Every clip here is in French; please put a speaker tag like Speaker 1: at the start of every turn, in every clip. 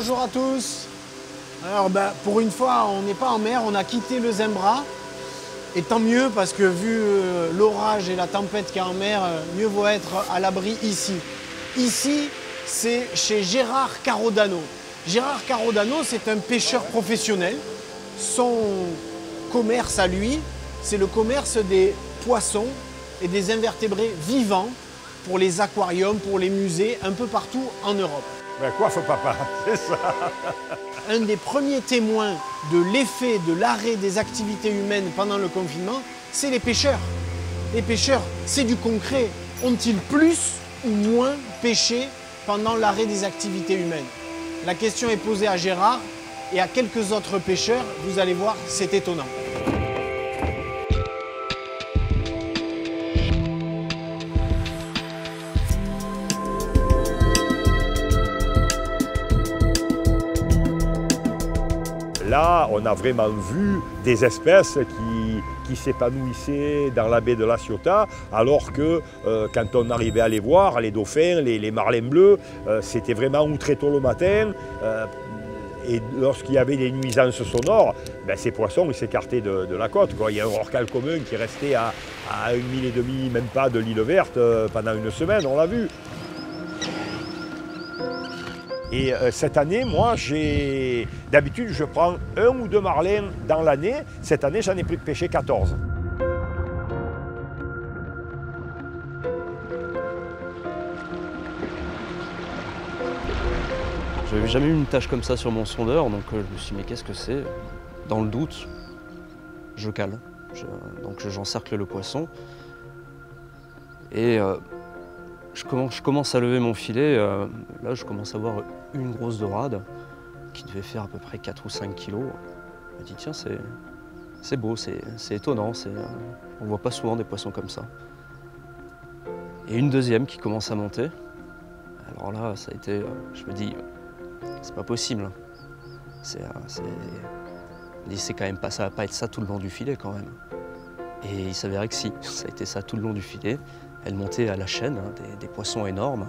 Speaker 1: Bonjour à tous. Alors pour une fois, on n'est pas en mer, on a quitté le Zimbra. Et tant mieux parce que vu l'orage et la tempête qu'il y a en mer, mieux vaut être à l'abri ici. Ici, c'est chez Gérard Carodano. Gérard Carodano, c'est un pêcheur professionnel. Son commerce à lui, c'est le commerce des poissons et des invertébrés vivants pour les aquariums, pour les musées, un peu partout en Europe.
Speaker 2: Ben coiffe papa, c'est ça.
Speaker 1: Un des premiers témoins de l'effet de l'arrêt des activités humaines pendant le confinement, c'est les pêcheurs. Les pêcheurs, c'est du concret. Ont-ils plus ou moins pêché pendant l'arrêt des activités humaines? La question est posée à Gérard et à quelques autres pêcheurs. Vous allez voir, c'est étonnant.
Speaker 2: Là, on a vraiment vu des espèces qui s'épanouissaient dans la baie de la Ciotat, alors que quand on arrivait à les voir, les dauphins, les marlins bleus, c'était vraiment ou très tôt le matin. Et lorsqu'il y avait des nuisances sonores, ben, ces poissons ils s'écartaient de la côte, quoi. Il y a un rorqual commun qui restait à 1,5 mille, même pas, de l'île verte pendant une semaine, on l'a vu. Et cette année, moi, d'habitude, je prends 1 ou 2 marlins dans l'année. Cette année, j'en ai pêché 14.
Speaker 3: Je n'avais jamais eu une tâche comme ça sur mon sondeur, donc je me suis dit, mais qu'est-ce que c'est? Dans le doute, je cale. Donc j'encercle le poisson. Et je commence à lever mon filet. Là, je commence à voir une grosse dorade qui devait faire à peu près 4 ou 5 kilos. Je me dis, tiens, c'est beau, c'est étonnant. On ne voit pas souvent des poissons comme ça. Et une deuxième qui commence à monter. Alors là, ça a été, je me dis, c'est pas possible. C'est quand même pas, ça va pas être ça tout le long du filet quand même. Et il s'avérait que si, ça a été ça tout le long du filet. Elle montait à la chaîne, hein, des poissons énormes.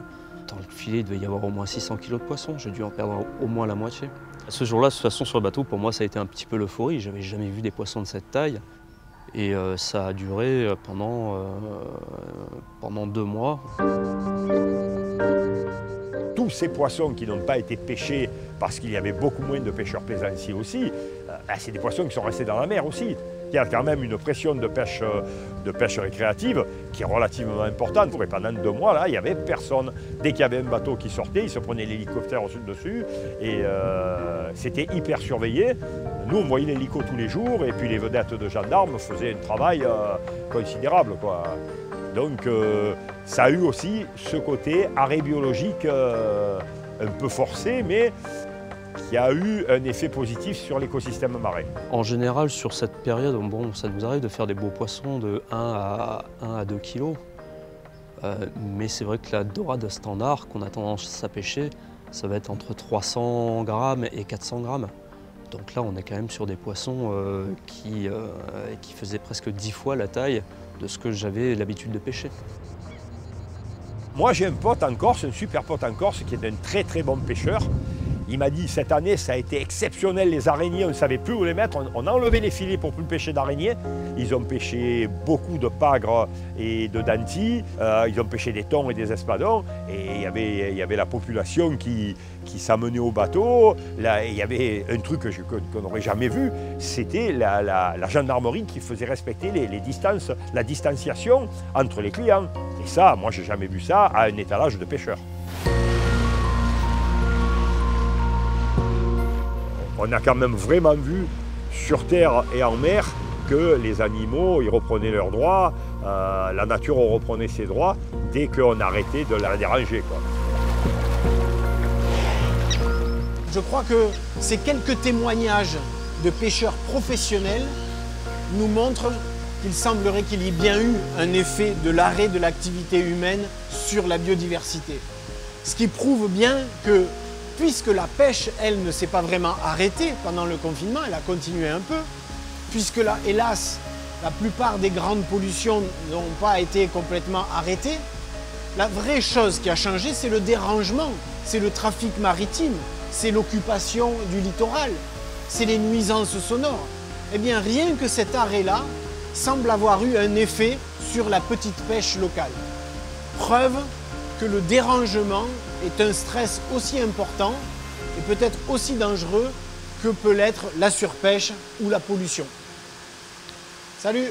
Speaker 3: Dans le filet, il devait y avoir au moins 600 kg de poissons. J'ai dû en perdre au moins la moitié. Ce jour-là, de toute façon, sur le bateau, pour moi, ça a été un petit peu l'euphorie. J'avais jamais vu des poissons de cette taille. Et ça a duré pendant 2 mois.
Speaker 2: Tous ces poissons qui n'ont pas été pêchés parce qu'il y avait beaucoup moins de pêcheurs plaisanciers aussi, c'est des poissons qui sont restés dans la mer aussi. Il y a quand même une pression de pêche récréative qui est relativement importante. Et pendant 2 mois, là, il n'y avait personne. Dès qu'il y avait un bateau qui sortait, ils se prenaient l'hélicoptère dessus et c'était hyper surveillé. Nous, on voyait l'hélico tous les jours et puis les vedettes de gendarmes faisaient un travail considérable, quoi. Donc ça a eu aussi ce côté arrêt biologique un peu forcé, mais qui a eu un effet positif sur l'écosystème marin.
Speaker 3: En général, sur cette période, bon, ça nous arrive de faire des beaux poissons de 1 à 2 kilos. Mais c'est vrai que la dorade standard qu'on a tendance à pêcher, ça va être entre 300 grammes et 400 grammes. Donc là, on est quand même sur des poissons qui faisaient presque 10 fois la taille de ce que j'avais l'habitude de pêcher.
Speaker 2: Moi, j'ai un pote en Corse, un super pote en Corse, qui est un très très bon pêcheur. Il m'a dit, cette année, ça a été exceptionnel, les araignées, on ne savait plus où les mettre. On a enlevé les filets pour plus pêcher d'araignées. Ils ont pêché beaucoup de pagres et de dantis. Ils ont pêché des thons et des espadons. Et il y avait la population qui s'amenait au bateau. Là, il y avait un truc qu'on n'aurait jamais vu, c'était la gendarmerie qui faisait respecter les distances, la distanciation entre les clients. Et ça, moi, j'ai jamais vu ça à un étalage de pêcheurs. On a quand même vraiment vu sur terre et en mer que les animaux, ils reprenaient leurs droits, la nature reprenait ses droits dès qu'on arrêtait de la déranger, quoi.
Speaker 1: Je crois que ces quelques témoignages de pêcheurs professionnels nous montrent qu'il semblerait qu'il y ait bien eu un effet de l'arrêt de l'activité humaine sur la biodiversité. Ce qui prouve bien que, puisque la pêche, elle, ne s'est pas vraiment arrêtée pendant le confinement, elle a continué un peu, puisque là, hélas, la plupart des grandes pollutions n'ont pas été complètement arrêtées, la vraie chose qui a changé, c'est le dérangement, c'est le trafic maritime. c'est l'occupation du littoral, c'est les nuisances sonores. Eh bien, rien que cet arrêt-là semble avoir eu un effet sur la petite pêche locale. Preuve que le dérangement est un stress aussi important et peut-être aussi dangereux que peut l'être la surpêche ou la pollution. Salut!